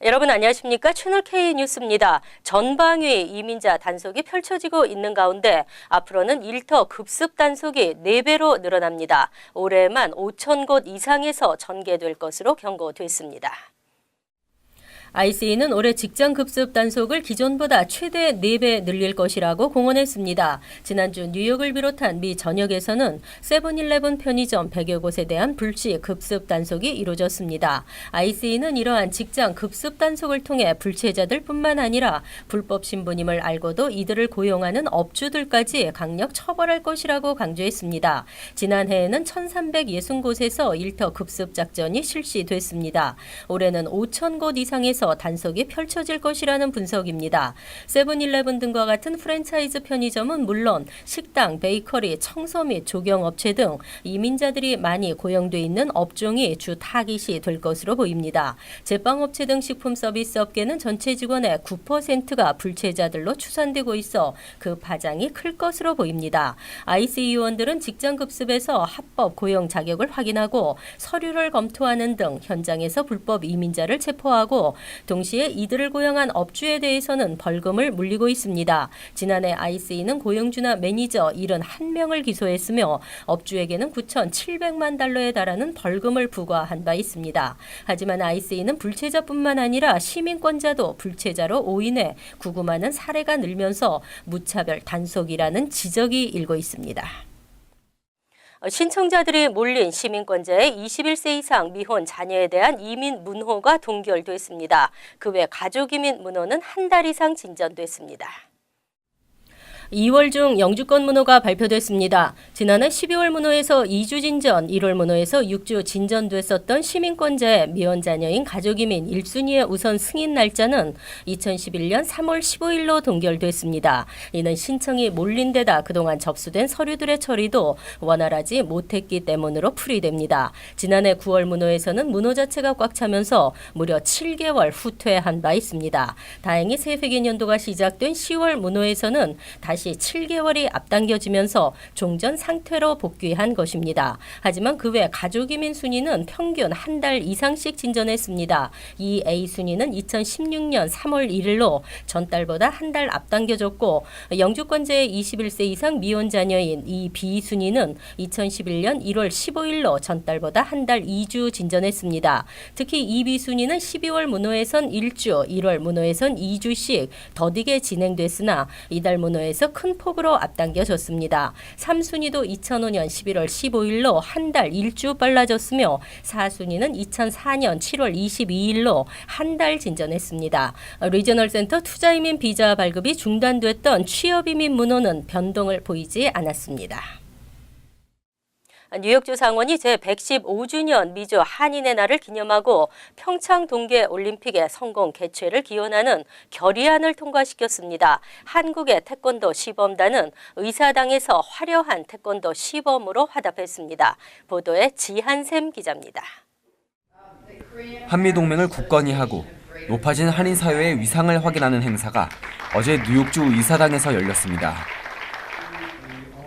여러분 안녕하십니까? 채널 K 뉴스입니다. 전방위 이민자 단속이 펼쳐지고 있는 가운데 앞으로는 일터 급습 단속이 4배로 늘어납니다. 올해만 5천 곳 이상에서 전개될 것으로 경고됐습니다. ICE는 올해 직장 급습 단속을 기존보다 최대 4배 늘릴 것이라고 공언했습니다. 지난주 뉴욕을 비롯한 미 전역에서는 세븐일레븐 편의점 100여 곳에 대한 불시 급습 단속이 이루어졌습니다. ICE는 이러한 직장 급습 단속을 통해 불체자들뿐만 아니라 불법 신분임을 알고도 이들을 고용하는 업주들까지 강력 처벌할 것이라고 강조했습니다. 지난해에는 1,360곳에서 일터 급습 작전이 실시됐습니다. 올해는 5천 곳 이상에서 단속이 펼쳐질 것이라는 분석입니다. 세븐일레븐 등과 같은 프랜차이즈 편의점은 물론 식당, 베이커리, 청소 및 조경업체 등 이민자들이 많이 고용돼 있는 업종이 주 타깃이 될 것으로 보입니다. 제빵업체 등 식품 서비스 업계는 전체 직원의 9%가 불체자들로 추산되고 있어 그 파장이 클 것으로 보입니다. ICE 요원들은 직장 급습에서 합법 고용 자격을 확인하고 서류를 검토하는 등 현장에서 불법 이민자를 체포하고 동시에 이들을 고용한 업주에 대해서는 벌금을 물리고 있습니다. 지난해 ICE는 고용주나 매니저 71명을 기소했으며 업주에게는 9,700만 달러에 달하는 벌금을 부과한 바 있습니다. 하지만 ICE는 불체자뿐만 아니라 시민권자도 불체자로 오인해 구금하는 사례가 늘면서 무차별 단속이라는 지적이 일고 있습니다. 신청자들이 몰린 시민권자의 21세 이상 미혼 자녀에 대한 이민 문호가 동결됐습니다. 그 외 가족이민 문호는 한 달 이상 진전됐습니다. 2월 중 영주권 문호가 발표됐습니다. 지난해 12월 문호에서 2주 진전, 1월 문호에서 6주 진전됐었던 시민권자의 미혼 자녀인 가족이민 1순위의 우선 승인 날짜는 2011년 3월 15일로 동결됐습니다. 이는 신청이 몰린 데다 그동안 접수된 서류들의 처리도 원활하지 못했기 때문으로 풀이됩니다. 지난해 9월 문호에서는 문호 자체가 꽉 차면서 무려 7개월 후퇴한 바 있습니다. 다행히 새 회계년도가 시작된 10월 문호에서는 다시 7개월이 앞당겨지면서 종전 상태로 복귀한 것입니다. 하지만 그 외 가족이민 순위는 평균 한 달 이상씩 진전했습니다. 이 A순위는 2016년 3월 1일로 전달보다 한 달 앞당겨졌고 영주권자의 21세 이상 미혼 자녀인 이 B순위는 2011년 1월 15일로 전달보다 한 달 2주 진전했습니다. 특히 이 B순위는 12월 문호에선 1주, 1월 문호에선 2주씩 더디게 진행됐으나 이달 문호에서 큰 폭으로 앞당겨졌습니다. 3순위도 2005년 11월 15일로 한 달 1주 빨라졌으며 4순위는 2004년 7월 22일로 한 달 진전했습니다. 리저널 센터 투자이민 비자 발급이 중단됐던 취업이민 문호는 변동을 보이지 않았습니다. 뉴욕주 상원이 제115주년 미주 한인의 날을 기념하고 평창 동계올림픽의 성공 개최를 기원하는 결의안을 통과시켰습니다. 한국의 태권도 시범단은 의사당에서 화려한 태권도 시범으로 화답했습니다. 보도에 지한샘 기자입니다. 한미동맹을 굳건히 하고 높아진 한인 사회의 위상을 확인하는 행사가 어제 뉴욕주 의사당에서 열렸습니다.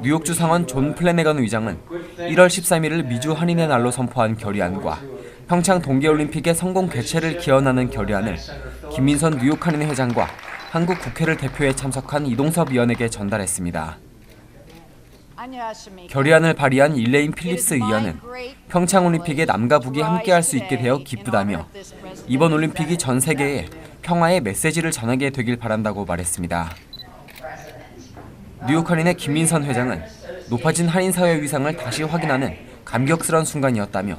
뉴욕주 상원 존 플래네건 의장은 1월 13일을 미주 한인의 날로 선포한 결의안과 평창 동계올림픽의 성공 개최를 기원하는 결의안을 김민선 뉴욕 한인 회장과 한국 국회를 대표해 참석한 이동섭 의원에게 전달했습니다. 결의안을 발의한 일레인 필립스 의원은 평창올림픽에 남과 북이 함께할 수 있게 되어 기쁘다며 이번 올림픽이 전 세계에 평화의 메시지를 전하게 되길 바란다고 말했습니다. 뉴욕 한인의 김민선 회장은 높아진 한인 사회 위상을 다시 확인하는 감격스러운 순간이었다며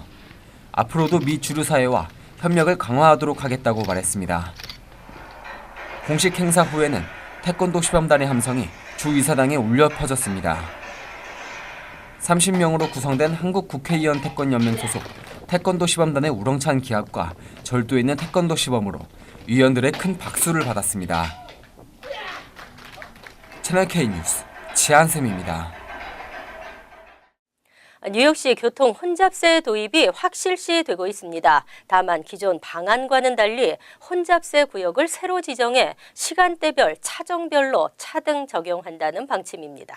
앞으로도 미 주류 사회와 협력을 강화하도록 하겠다고 말했습니다. 공식 행사 후에는 태권도 시범단의 함성이 주 의사당에 울려 퍼졌습니다. 30명으로 구성된 한국 국회의원 태권연맹 소속 태권도 시범단의 우렁찬 기합과 절도 있는 태권도 시범으로 위원들의 큰 박수를 받았습니다. 채널 K 뉴스 지한샘입니다. 뉴욕시 교통 혼잡세 도입이 확실시되고 있습니다. 다만 기존 방안과는 달리 혼잡세 구역을 새로 지정해 시간대별, 차종별로 차등 적용한다는 방침입니다.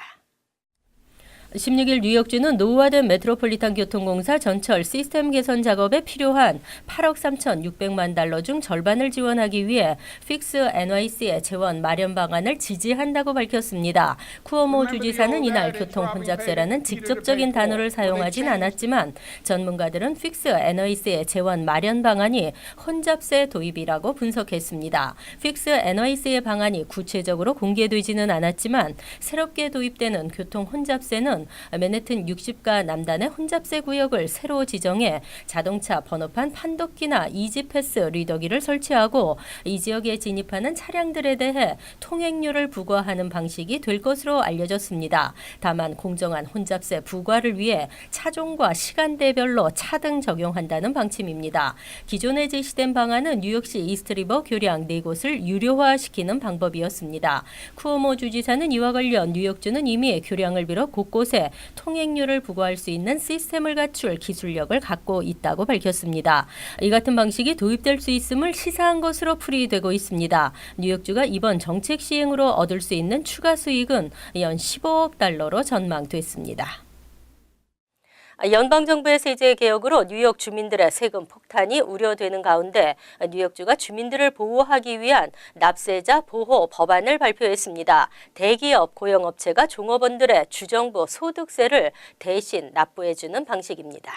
16일 뉴욕주는 노후화된 메트로폴리탄 교통공사 전철 시스템 개선 작업에 필요한 8억 3,600만 달러 중 절반을 지원하기 위해 픽스 NYC의 재원 마련 방안을 지지한다고 밝혔습니다. 쿠오모 주지사는 이날 교통 혼잡세라는 직접적인 단어를 사용하진 않았지만 전문가들은 픽스 NYC의 재원 마련 방안이 혼잡세 도입이라고 분석했습니다. 픽스 NYC의 방안이 구체적으로 공개되지는 않았지만 새롭게 도입되는 교통 혼잡세는 맨해튼 60가 남단의 혼잡세 구역을 새로 지정해 자동차 번호판 판독기나 이지패스 리더기를 설치하고 이 지역에 진입하는 차량들에 대해 통행료를 부과하는 방식이 될 것으로 알려졌습니다. 다만 공정한 혼잡세 부과를 위해 차종과 시간대별로 차등 적용한다는 방침입니다. 기존에 제시된 방안은 뉴욕시 이스트리버 교량 4곳을 유료화시키는 방법이었습니다. 쿠오모 주지사는 이와 관련 뉴욕주는 이미 교량을 비롯 곳곳에 통행료를 부과할 수 있는 시스템을 갖출 기술력을 갖고 있다고 밝혔습니다. 이 같은 방식이 도입될 수 있음을 시사한 것으로 풀이되고 있습니다. 뉴욕주가 이번 정책 시행으로 얻을 수 있는 추가 수익은 연 15억 달러로 전망됐습니다. 연방정부의 세제 개혁으로 뉴욕 주민들의 세금 폭탄이 우려되는 가운데 뉴욕주가 주민들을 보호하기 위한 납세자 보호 법안을 발표했습니다. 대기업, 고용업체가 종업원들의 주정부 소득세를 대신 납부해주는 방식입니다.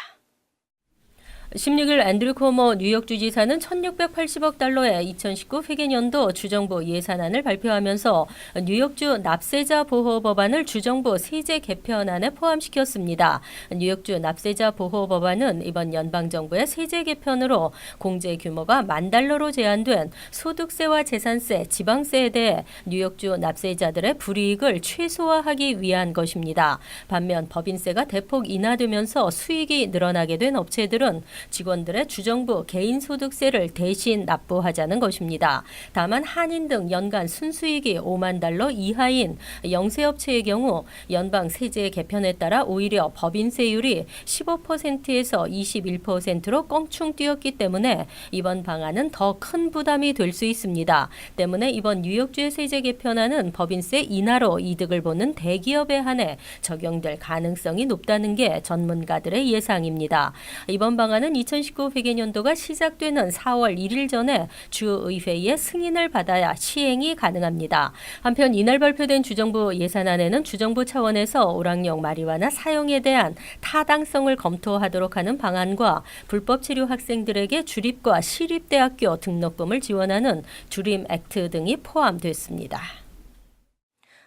16일 앤드류 코모 뉴욕주지사는 1,680억 달러의 2019 회계년도 주정부 예산안을 발표하면서 뉴욕주 납세자 보호 법안을 주정부 세제 개편안에 포함시켰습니다. 뉴욕주 납세자 보호 법안은 이번 연방정부의 세제 개편으로 공제 규모가 $10,000로 제한된 소득세와 재산세, 지방세에 대해 뉴욕주 납세자들의 불이익을 최소화하기 위한 것입니다. 반면 법인세가 대폭 인하되면서 수익이 늘어나게 된 업체들은 직원들의 주정부 개인소득세를 대신 납부하자는 것입니다. 다만 한인 등 연간 순수익이 $50,000 이하인 영세업체의 경우 연방 세제 개편에 따라 오히려 법인세율이 15%에서 21%로 껑충 뛰었기 때문에 이번 방안은 더 큰 부담이 될 수 있습니다. 때문에 이번 뉴욕주의 세제 개편안은 법인세 인하로 이득을 보는 대기업에 한해 적용될 가능성이 높다는 게 전문가들의 예상입니다. 이번 방안은 2019 회계년도가 시작되는 4월 1일 전에 주의회의 승인을 받아야 시행이 가능합니다. 한편 이날 발표된 주정부 예산안에는 주정부 차원에서 오락용 마리화나 사용에 대한 타당성을 검토하도록 하는 방안과 불법 체류 학생들에게 주립과 시립대학교 등록금을 지원하는 주림 액트 등이 포함됐습니다.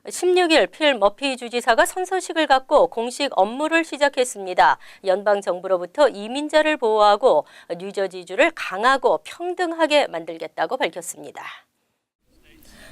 16일 필 머피 주지사가 선서식을 갖고 공식 업무를 시작했습니다. 연방정부로부터 이민자를 보호하고 뉴저지주를 강하고 평등하게 만들겠다고 밝혔습니다.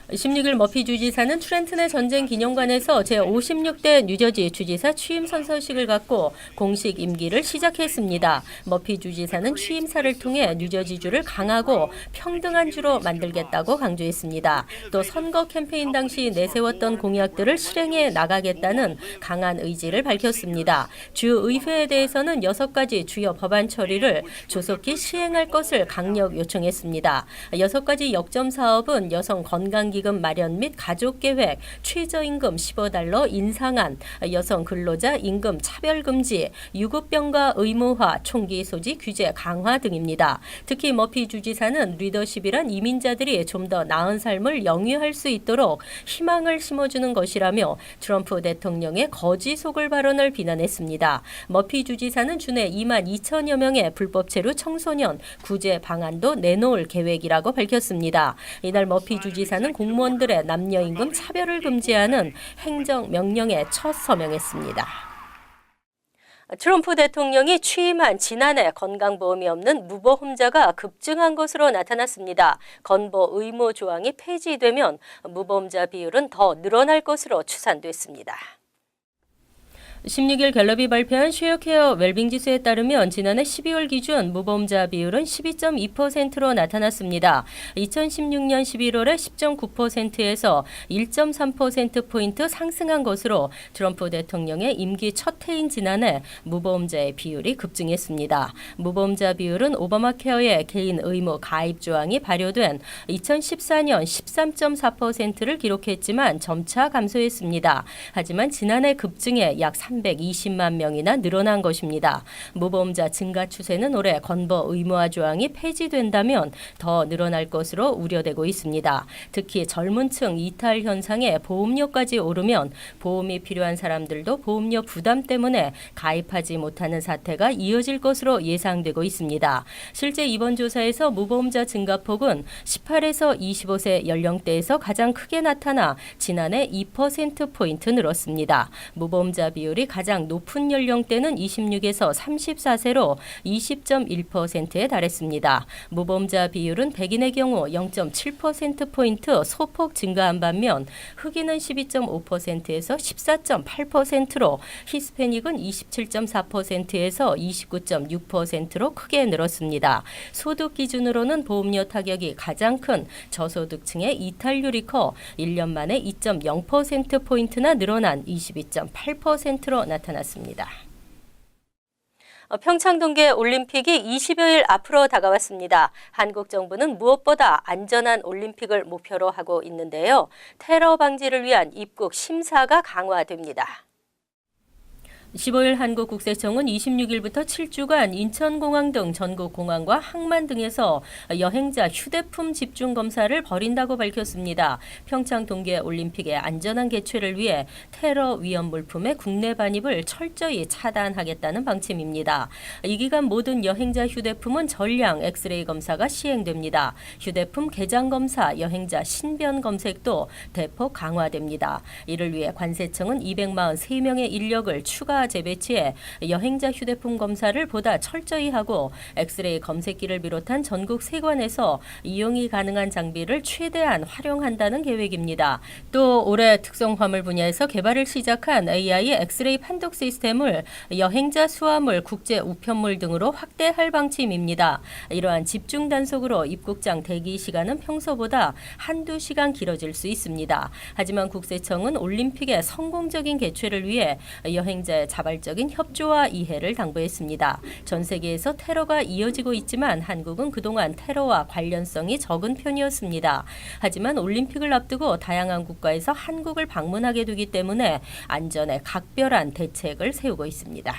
16일 머피 주지사는 트렌튼의 전쟁 기념관에서 제56대 뉴저지 주지사 취임 선서식을 갖고 공식 임기를 시작했습니다. 머피 주지사는 취임사를 통해 뉴저지주를 강하고 평등한 주로 만들겠다고 강조했습니다. 또 선거 캠페인 당시 내세웠던 공약들을 실행해 나가겠다는 강한 의지를 밝혔습니다. 주의회에 대해서는 6가지 주요 법안 처리를 조속히 시행할 것을 강력 요청했습니다. 6가지 역점 사업은 여성 건강기금 마련 및 가족계획, 최저임금 $15 인상안, 여성 근로자 임금 차별금지, 유급병가 의무화, 총기 소지 규제 강화 등입니다. 특히 머피 주지사는 리더십이란 이민자들이 좀 더 나은 삶을 영위할 수 있도록 희망을 심어주는 것이라며 트럼프 대통령의 거지 속을 발언을 비난했습니다. 머피 주지사는 주내 22,000여 명의 불법 체류 청소년 구제 방안도 내놓을 계획이라고 밝혔습니다. 이날 머피 주지사는 공무원들의 남녀임금 차별을 금지하는 행정명령에 첫 서명했습니다. 트럼프 대통령이 취임한 지난해 건강보험이 없는 무보험자가 급증한 것으로 나타났습니다. 건보 의무 조항이 폐지되면 무보험자 비율은 더 늘어날 것으로 추산됐습니다. 16일 갤럽이 발표한 쉐어케어 웰빙 지수에 따르면 지난해 12월 기준 무보험자 비율은 12.2%로 나타났습니다. 2016년 11월에 10.9%에서 1.3%포인트 상승한 것으로 트럼프 대통령의 임기 첫 해인 지난해 무보험자의 비율이 급증했습니다. 무보험자 비율은 오바마 케어의 개인 의무 가입 조항이 발효된 2014년 13.4%를 기록했지만 점차 감소했습니다. 하지만 지난해 급증에 약 320만 명이나 늘어난 것입니다. 무보험자 증가 추세는 올해 건보 의무화 조항이 폐지된다면 더 늘어날 것으로 우려되고 있습니다. 특히 젊은 층 이탈 현상에 보험료까지 오르면 보험이 필요한 사람들도 보험료 부담 때문에 가입하지 못하는 사태가 이어질 것으로 예상되고 있습니다. 실제 이번 조사에서 무보험자 증가폭은 18에서 25세 연령대에서 가장 크게 나타나 지난해 2%포인트 늘었습니다. 무보험자 비율이 가장 높은 연령대는 26에서 34세로 20.1%에 달했습니다. 무보험자 비율은 백인의 경우 0.7%포인트 소폭 증가한 반면 흑인은 12.5%에서 14.8%로 히스패닉은 27.4%에서 29.6%로 크게 늘었습니다. 소득 기준으로는 보험료 타격이 가장 큰 저소득층의 이탈률이 커 1년 만에 2.0%포인트나 늘어난 22.8%로 나타났습니다. 평창 동계 올림픽이 20여일 앞으로 다가왔습니다. 한국 정부는 무엇보다 안전한 올림픽을 목표로 하고 있는데요. 테러 방지를 위한 입국 심사가 강화됩니다. 15일 한국국세청은 26일부터 7주간 인천공항 등 전국 공항과 항만 등에서 여행자 휴대폰 집중 검사를 벌인다고 밝혔습니다. 평창 동계올림픽의 안전한 개최를 위해 테러 위험 물품의 국내 반입을 철저히 차단하겠다는 방침입니다. 이 기간 모든 여행자 휴대폰은 전량 엑스레이 검사가 시행됩니다. 휴대폰 개장 검사, 여행자 신변 검색도 대폭 강화됩니다. 이를 위해 관세청은 243명의 인력을 추가 재배치해 여행자 휴대폰 검사를 보다 철저히 하고 엑스레이 검색기를 비롯한 전국 세관에서 이용이 가능한 장비를 최대한 활용한다는 계획입니다. 또 올해 특성 화물 분야에서 개발을 시작한 AI 엑스레이 판독 시스템을 여행자 수화물, 국제 우편물 등으로 확대할 방침입니다. 이러한 집중 단속으로 입국장 대기 시간은 평소보다 한두 시간 길어질 수 있습니다. 하지만 국세청은 올림픽의 성공적인 개최를 위해 여행자의 자발적인 협조와 이해를 당부했습니다. 전 세계에서 테러가 이어지고 있지만 한국은 그동안 테러와 관련성이 적은 편이었습니다. 하지만 올림픽을 앞두고 다양한 국가에서 한국을 방문하게 되기 때문에 안전에 각별한 대책을 세우고 있습니다.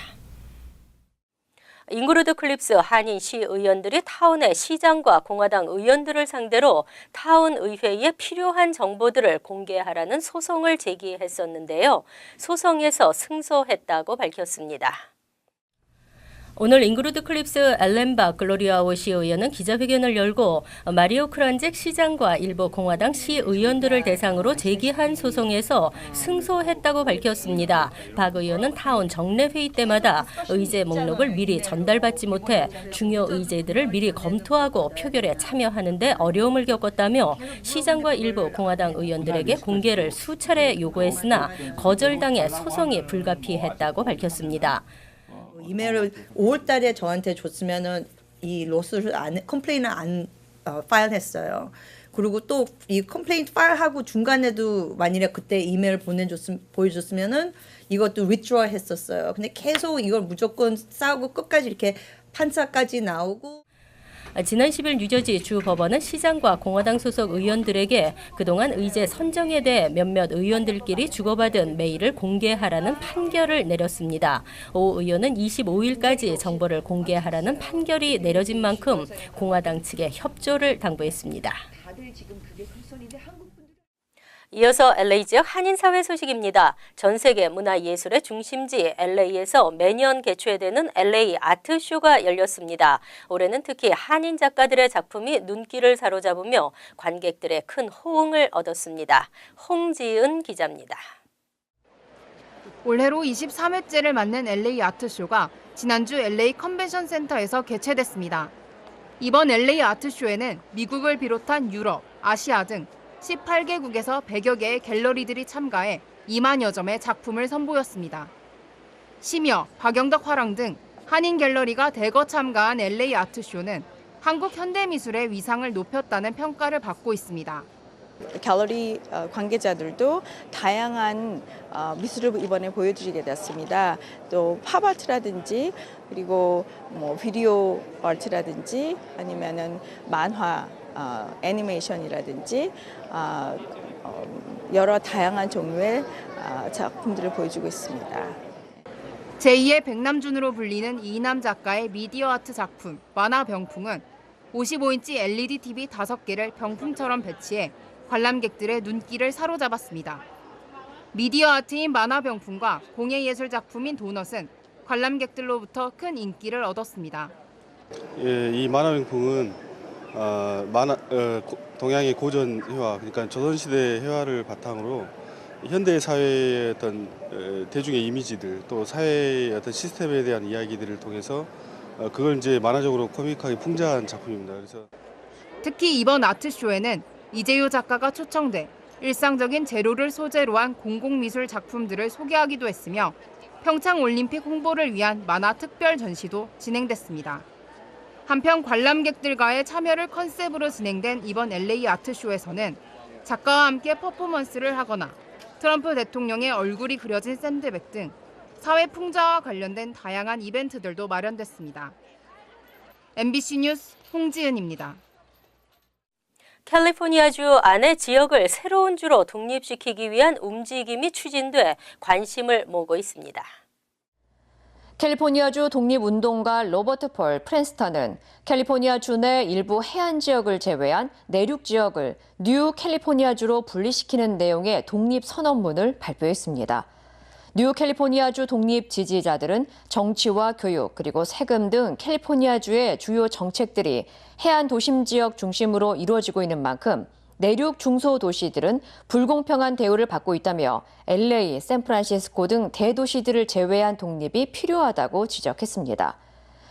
잉그루드 클립스 한인 시의원들이 타운의 시장과 공화당 의원들을 상대로 타운 의회에 필요한 정보들을 공개하라는 소송을 제기했었는데요. 소송에서 승소했다고 밝혔습니다. 오늘 잉그루드 클립스 앨렌박 글로리아오 시의원은 기자회견을 열고 마리오 크란잭 시장과 일부 공화당 시의원들을 대상으로 제기한 소송에서 승소했다고 밝혔습니다. 박 의원은 타운 정례회의 때마다 의제 목록을 미리 전달받지 못해 중요 의제들을 미리 검토하고 표결에 참여하는 데 어려움을 겪었다며 시장과 일부 공화당 의원들에게 공개를 수차례 요구했으나 거절당해 소송이 불가피했다고 밝혔습니다. 이메일을 5월 달에 저한테 줬으면은 이 로스를 컴플레인을 안 파일했어요. 그리고 또 이 컴플레인 파일하고 중간에도 만일에 그때 이메일 보여줬으면은 이것도 withdraw 했었어요. 근데 계속 이걸 무조건 싸우고 끝까지 이렇게 판사까지 나오고. 지난 10일 뉴저지 주 법원은 시장과 공화당 소속 의원들에게 그동안 의제 선정에 대해 몇몇 의원들끼리 주고받은 메일을 공개하라는 판결을 내렸습니다. 오 의원은 25일까지 정보를 공개하라는 판결이 내려진 만큼 공화당 측의 협조를 당부했습니다. 이어서 LA 지역 한인사회 소식입니다. 전 세계 문화예술의 중심지 LA에서 매년 개최되는 LA 아트쇼가 열렸습니다. 올해는 특히 한인 작가들의 작품이 눈길을 사로잡으며 관객들의 큰 호응을 얻었습니다. 홍지은 기자입니다. 올해로 23회째를 맞는 LA 아트쇼가 지난주 LA 컨벤션 센터에서 개최됐습니다. 이번 LA 아트쇼에는 미국을 비롯한 유럽, 아시아 등 18개국에서 100여 개의 갤러리들이 참가해 2만여 점의 작품을 선보였습니다. 심여, 박영덕 화랑 등 한인 갤러리가 대거 참가한 LA 아트쇼는 한국 현대미술의 위상을 높였다는 평가를 받고 있습니다. 갤러리 관계자들도 다양한 미술을 이번에 보여주게 됐습니다. 또 팝아트라든지 그리고 비디오 아트라든지 아니면은 만화, 애니메이션이라든지 여러 다양한 종류의 작품들을 보여주고 있습니다. 제2의 백남준으로 불리는 이남 작가의 미디어 아트 작품 만화 병풍은 55인치 LED TV 5개를 병풍처럼 배치해 관람객들의 눈길을 사로잡았습니다. 미디어 아트인 만화 병풍과 공예예술 작품인 도넛은 관람객들로부터 큰 인기를 얻었습니다. 예, 이 만화병풍은 동양의 고전 회화, 그러니까 조선시대 회화를 바탕으로 현대 사회의 어떤 대중의 이미지들, 또 사회의 어떤 시스템에 대한 이야기들을 통해서 그걸 이제 만화적으로 코믹하게 풍자한 작품입니다. 그래서 특히 이번 아트쇼에는 이재효 작가가 초청돼 일상적인 재료를 소재로 한 공공미술 작품들을 소개하기도 했으며 평창올림픽 홍보를 위한 만화 특별 전시도 진행됐습니다. 한편 관람객들과의 참여를 컨셉으로 진행된 이번 LA 아트쇼에서는 작가와 함께 퍼포먼스를 하거나 트럼프 대통령의 얼굴이 그려진 샌드백 등 사회 풍자와 관련된 다양한 이벤트들도 마련됐습니다. MBC 뉴스 홍지은입니다. 캘리포니아주 안의 지역을 새로운 주로 독립시키기 위한 움직임이 추진돼 관심을 모으고 있습니다. 캘리포니아주 독립운동가 로버트 폴 프랜스턴은 캘리포니아주 내 일부 해안 지역을 제외한 내륙 지역을 뉴 캘리포니아주로 분리시키는 내용의 독립선언문을 발표했습니다. 뉴 캘리포니아주 독립 지지자들은 정치와 교육 그리고 세금 등 캘리포니아주의 주요 정책들이 해안 도심 지역 중심으로 이루어지고 있는 만큼 내륙 중소도시들은 불공평한 대우를 받고 있다며 LA, 샌프란시스코 등 대도시들을 제외한 독립이 필요하다고 지적했습니다.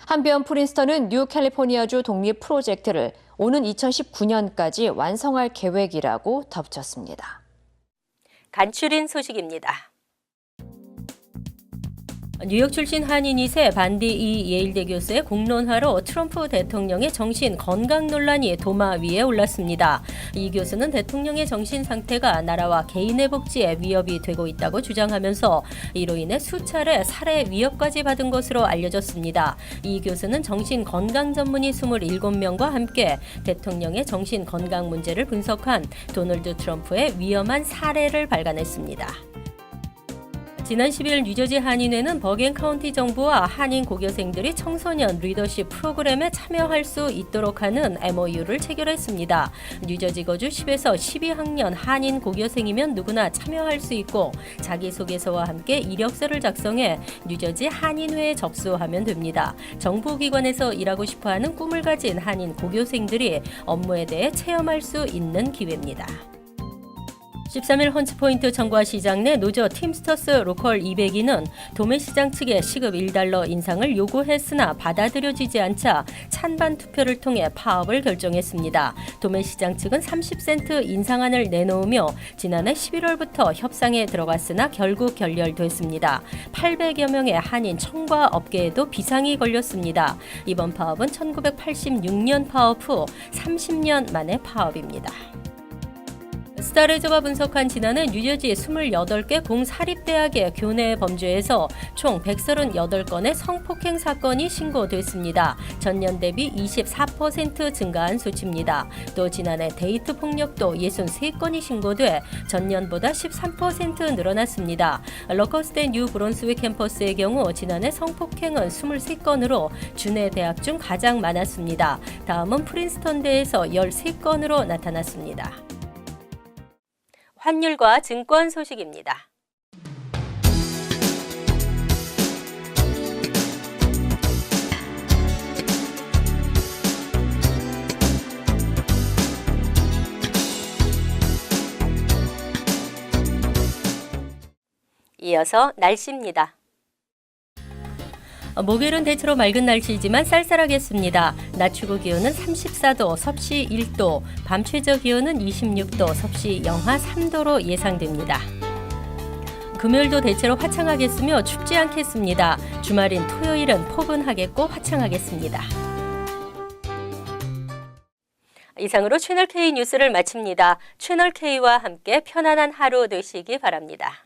한편 프린스턴은 뉴 캘리포니아주 독립 프로젝트를 오는 2019년까지 완성할 계획이라고 덧붙였습니다. 간추린 소식입니다. 뉴욕 출신 한인 2세 반디 이 예일대 교수의 공론화로 트럼프 대통령의 정신 건강 논란이 도마 위에 올랐습니다. 이 교수는 대통령의 정신 상태가 나라와 개인의 복지에 위협이 되고 있다고 주장하면서 이로 인해 수차례 살해 위협까지 받은 것으로 알려졌습니다. 이 교수는 정신 건강 전문의 27명과 함께 대통령의 정신 건강 문제를 분석한 도널드 트럼프의 위험한 사례를 발간했습니다. 지난 10일 뉴저지 한인회는 버겐 카운티 정부와 한인 고교생들이 청소년 리더십 프로그램에 참여할 수 있도록 하는 MOU를 체결했습니다. 뉴저지 거주 10에서 12학년 한인 고교생이면 누구나 참여할 수 있고 자기소개서와 함께 이력서를 작성해 뉴저지 한인회에 접수하면 됩니다. 정부기관에서 일하고 싶어하는 꿈을 가진 한인 고교생들이 업무에 대해 체험할 수 있는 기회입니다. 13일 헌츠포인트 청과 시장 내 노조 팀스터스 로컬 202는 도매시장 측의 시급 $1 인상을 요구했으나 받아들여지지 않자 찬반 투표를 통해 파업을 결정했습니다. 도매시장 측은 30센트 인상안을 내놓으며 지난해 11월부터 협상에 들어갔으나 결국 결렬됐습니다. 800여 명의 한인 청과 업계에도 비상이 걸렸습니다. 이번 파업은 1986년 파업 후 30년 만의 파업입니다. 스타레저가 분석한 지난해 뉴저지 28개 공사립대학의 교내 범죄에서 총 138건의 성폭행 사건이 신고됐습니다. 전년 대비 24% 증가한 수치입니다. 또 지난해 데이트 폭력도 63건이 신고돼 전년보다 13% 늘어났습니다. 러커스대 뉴 브론스윅 캠퍼스의 경우 지난해 성폭행은 23건으로 주내 대학 중 가장 많았습니다. 다음은 프린스턴대에서 13건으로 나타났습니다. 환율과 증권 소식입니다. 이어서 날씨입니다. 목요일은 대체로 맑은 날씨이지만 쌀쌀하겠습니다. 낮 최고 기온은 34도, 섭씨 1도, 밤 최저 기온은 26도, 섭씨 영하 3도로 예상됩니다. 금요일도 대체로 화창하겠으며 춥지 않겠습니다. 주말인 토요일은 포근하겠고 화창하겠습니다. 이상으로 채널K 뉴스를 마칩니다. 채널K와 함께 편안한 하루 되시기 바랍니다.